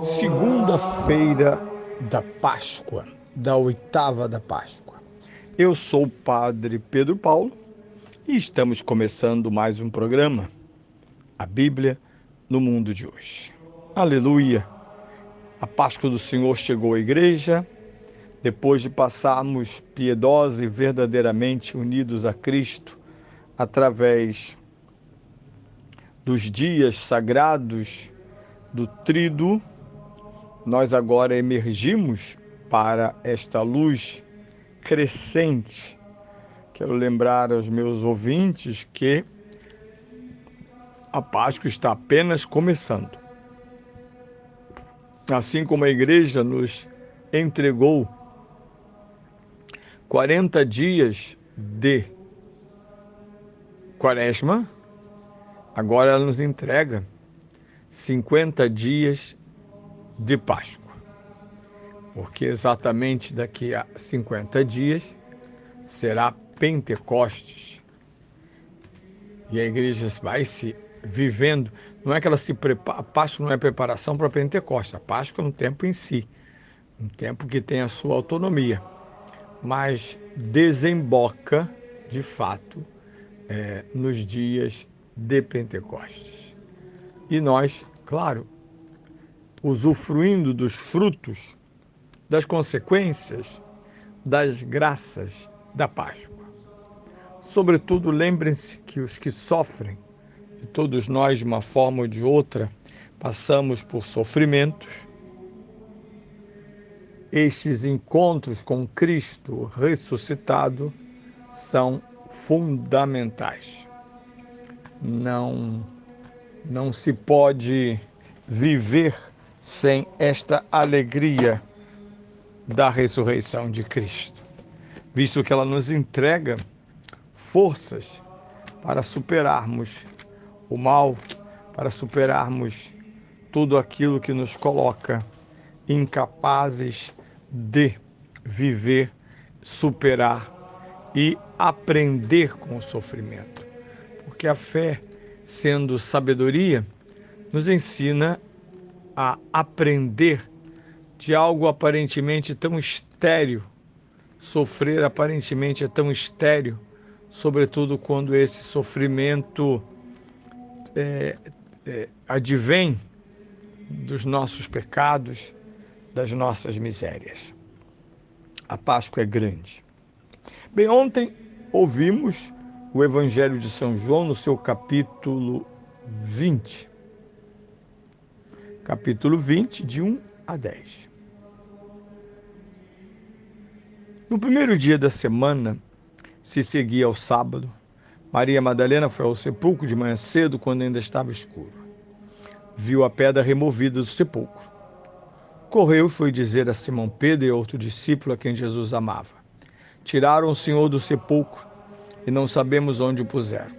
Segunda-feira da Páscoa, da oitava da Páscoa. Eu sou o Padre Pedro Paulo e estamos começando mais um programa, a Bíblia no Mundo de Hoje. Aleluia! A Páscoa do Senhor chegou à igreja, depois de passarmos piedosos e verdadeiramente unidos a Cristo através dos dias sagrados do Tríduo. Nós agora emergimos para esta luz crescente. Quero lembrar aos meus ouvintes que a Páscoa está apenas começando. Assim como a igreja nos entregou 40 dias de Quaresma, agora ela nos entrega 50 dias de Páscoa. Porque exatamente daqui a 50 dias será Pentecostes. E a igreja vai se vivendo, não é que ela se prepara, a Páscoa não é preparação para Pentecostes, a Páscoa é um tempo em si, um tempo que tem a sua autonomia, mas desemboca, de fato, nos dias de Pentecostes. E nós, claro, usufruindo dos frutos, das consequências, das graças da Páscoa. Sobretudo, lembrem-se que os que sofrem, e todos nós, de uma forma ou de outra, passamos por sofrimentos, estes encontros com Cristo ressuscitado são fundamentais. Não se pode viver sem esta alegria da ressurreição de Cristo, visto que ela nos entrega forças para superarmos o mal, para superarmos tudo aquilo que nos coloca incapazes de viver, superar e aprender com o sofrimento. Porque a fé, sendo sabedoria, nos ensina a aprender de algo aparentemente tão estéril. Sofrer aparentemente é tão estéril, sobretudo quando esse sofrimento advém dos nossos pecados, das nossas misérias. A Páscoa é grande. Bem, ontem ouvimos o Evangelho de São João no seu capítulo 20. Capítulo 20, de 1 a 10. No primeiro dia da semana, se seguia ao sábado, Maria Madalena foi ao sepulcro de manhã cedo, quando ainda estava escuro. Viu a pedra removida do sepulcro. Correu e foi dizer a Simão Pedro e a outro discípulo a quem Jesus amava: Tiraram o Senhor do sepulcro e não sabemos onde o puseram.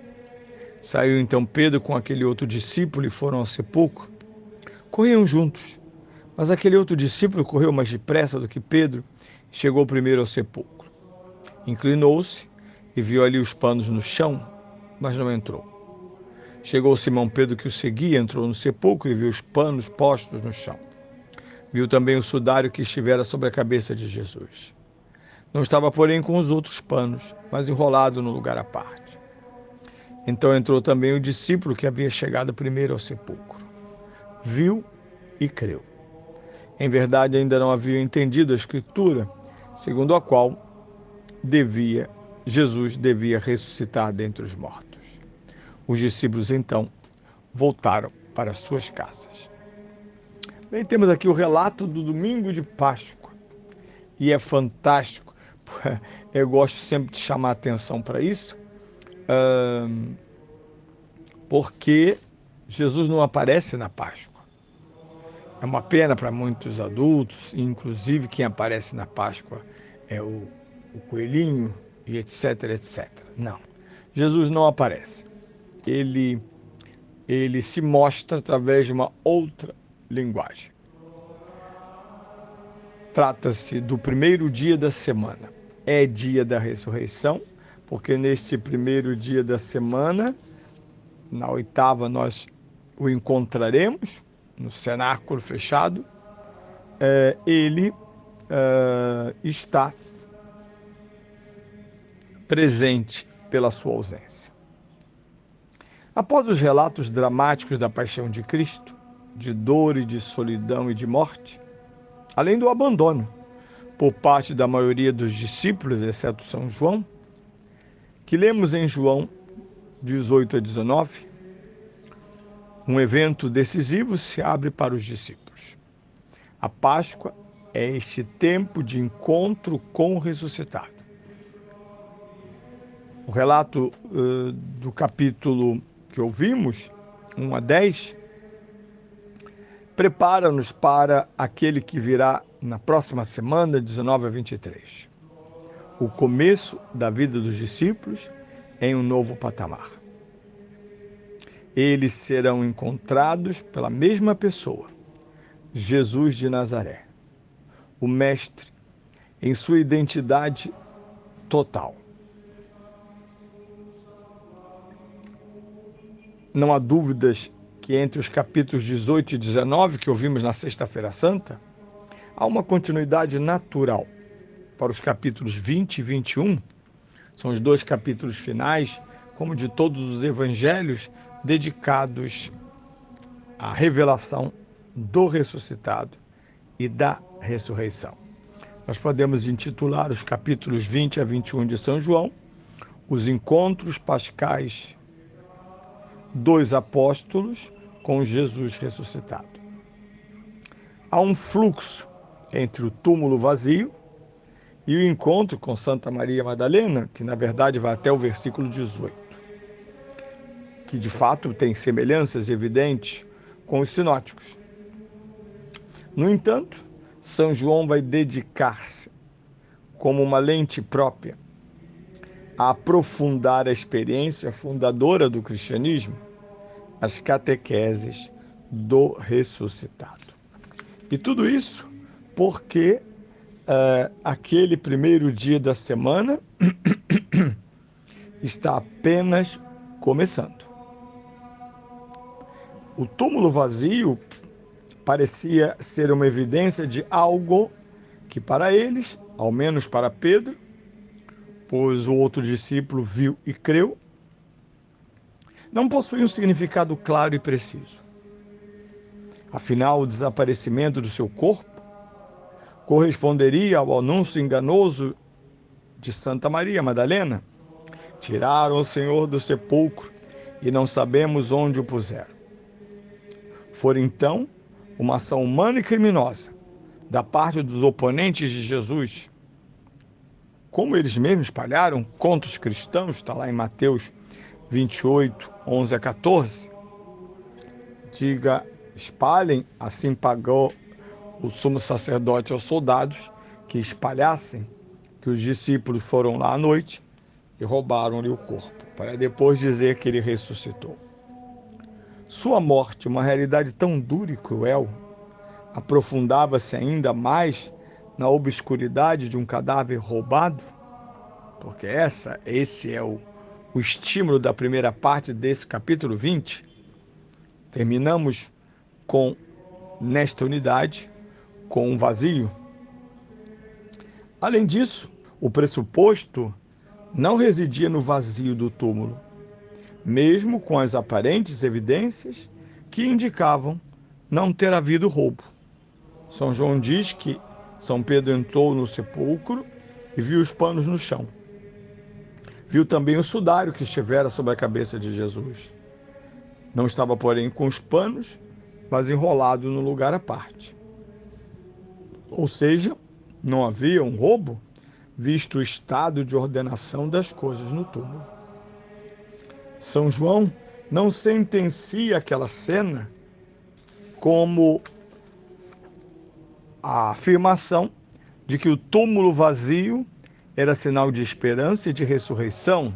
Saiu então Pedro com aquele outro discípulo e foram ao sepulcro. Corriam juntos, mas aquele outro discípulo correu mais depressa do que Pedro e chegou primeiro ao sepulcro. Inclinou-se e viu ali os panos no chão, mas não entrou. Chegou Simão Pedro, que o seguia, entrou no sepulcro e viu os panos postos no chão. Viu também o sudário que estivera sobre a cabeça de Jesus. Não estava, porém, com os outros panos, mas enrolado no lugar à parte. Então entrou também o discípulo que havia chegado primeiro ao sepulcro. Viu e creu. Em verdade, ainda não havia entendido a Escritura, segundo a qual Jesus devia ressuscitar dentre os mortos. Os discípulos, então, voltaram para suas casas. Bem, temos aqui o relato do domingo de Páscoa. E é fantástico. Eu gosto sempre de chamar a atenção para isso, porque Jesus não aparece na Páscoa. É uma pena para muitos adultos, inclusive quem aparece na Páscoa é o coelhinho e etc, etc. Não, Jesus não aparece. Ele se mostra através de uma outra linguagem. Trata-se do primeiro dia da semana. É dia da ressurreição, porque neste primeiro dia da semana, na oitava, nós o encontraremos no cenáculo fechado. Ele está presente pela sua ausência. Após os relatos dramáticos da paixão de Cristo, de dor e de solidão e de morte, além do abandono por parte da maioria dos discípulos, exceto São João, que lemos em João 18 a 19, um evento decisivo se abre para os discípulos. A Páscoa é este tempo de encontro com o ressuscitado. O relato do capítulo que ouvimos, 1 a 10, prepara-nos para aquele que virá na próxima semana, 19 a 23. O começo da vida dos discípulos em um novo patamar. Eles serão encontrados pela mesma pessoa, Jesus de Nazaré, o Mestre, em sua identidade total. Não há dúvidas que entre os capítulos 18 e 19, que ouvimos na Sexta-feira Santa, há uma continuidade natural para os capítulos 20 e 21. São os dois capítulos finais, como de todos os evangelhos, dedicados à revelação do ressuscitado e da ressurreição. Nós podemos intitular os capítulos 20 a 21 de São João, os encontros pascais dos apóstolos com Jesus ressuscitado. Há um fluxo entre o túmulo vazio e o encontro com Santa Maria Madalena, que na verdade vai até o versículo 18, que de fato tem semelhanças evidentes com os sinóticos. No entanto, São João vai dedicar-se, como uma lente própria, a aprofundar a experiência fundadora do cristianismo, as catequeses do ressuscitado. E tudo isso porque aquele primeiro dia da semana está apenas começando. O túmulo vazio parecia ser uma evidência de algo que para eles, ao menos para Pedro, pois o outro discípulo viu e creu, não possui um significado claro e preciso. Afinal, o desaparecimento do seu corpo corresponderia ao anúncio enganoso de Santa Maria Madalena: tiraram o Senhor do sepulcro e não sabemos onde o puseram. Foi então uma ação humana e criminosa da parte dos oponentes de Jesus, como eles mesmos espalharam contra os cristãos, está lá em Mateus 28, 11 a 14. Diga, espalhem, assim pagou o sumo sacerdote aos soldados que espalhassem que os discípulos foram lá à noite e roubaram-lhe o corpo, para depois dizer que ele ressuscitou. Sua morte, uma realidade tão dura e cruel, aprofundava-se ainda mais na obscuridade de um cadáver roubado, porque esse é o estímulo da primeira parte desse capítulo 20. Terminamos nesta unidade, com um vazio. Além disso, o pressuposto não residia no vazio do túmulo, mesmo com as aparentes evidências que indicavam não ter havido roubo. São João diz que São Pedro entrou no sepulcro e viu os panos no chão. Viu também o sudário que estivera sobre a cabeça de Jesus. Não estava, porém, com os panos, mas enrolado no lugar à parte. Ou seja, não havia um roubo, visto o estado de ordenação das coisas no túmulo. São João não sentencia aquela cena como a afirmação de que o túmulo vazio era sinal de esperança e de ressurreição,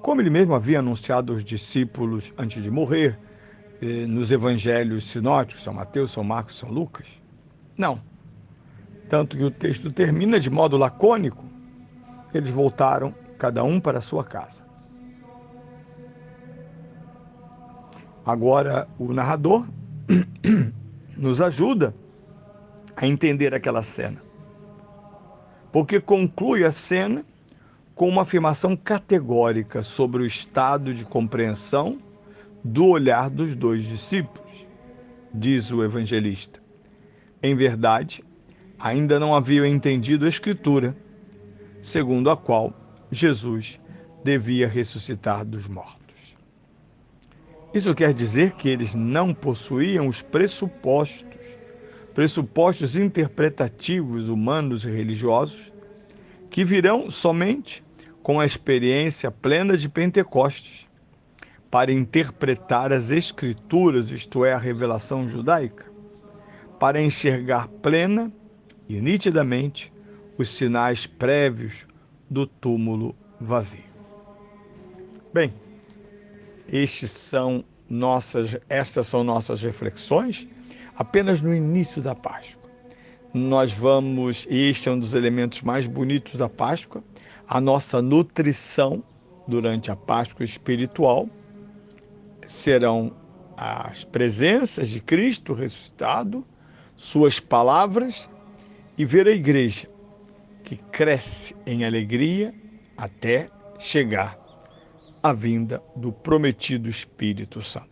como ele mesmo havia anunciado aos discípulos antes de morrer, nos evangelhos sinóticos, São Mateus, São Marcos, São Lucas? Não. Tanto que o texto termina de modo lacônico: eles voltaram, cada um para a sua casa. Agora, o narrador nos ajuda a entender aquela cena, porque conclui a cena com uma afirmação categórica sobre o estado de compreensão do olhar dos dois discípulos. Diz o evangelista: em verdade, ainda não haviam entendido a Escritura, segundo a qual Jesus devia ressuscitar dos mortos. Isso quer dizer que eles não possuíam os pressupostos interpretativos humanos e religiosos, que virão somente com a experiência plena de Pentecostes, para interpretar as Escrituras, isto é, a revelação judaica, para enxergar plena e nitidamente os sinais prévios do túmulo vazio. Bem, estas são nossas reflexões apenas no início da Páscoa. Este é um dos elementos mais bonitos da Páscoa, a nossa nutrição durante a Páscoa espiritual serão as presenças de Cristo ressuscitado, suas palavras, e ver a igreja que cresce em alegria até chegar à vinda do prometido Espírito Santo.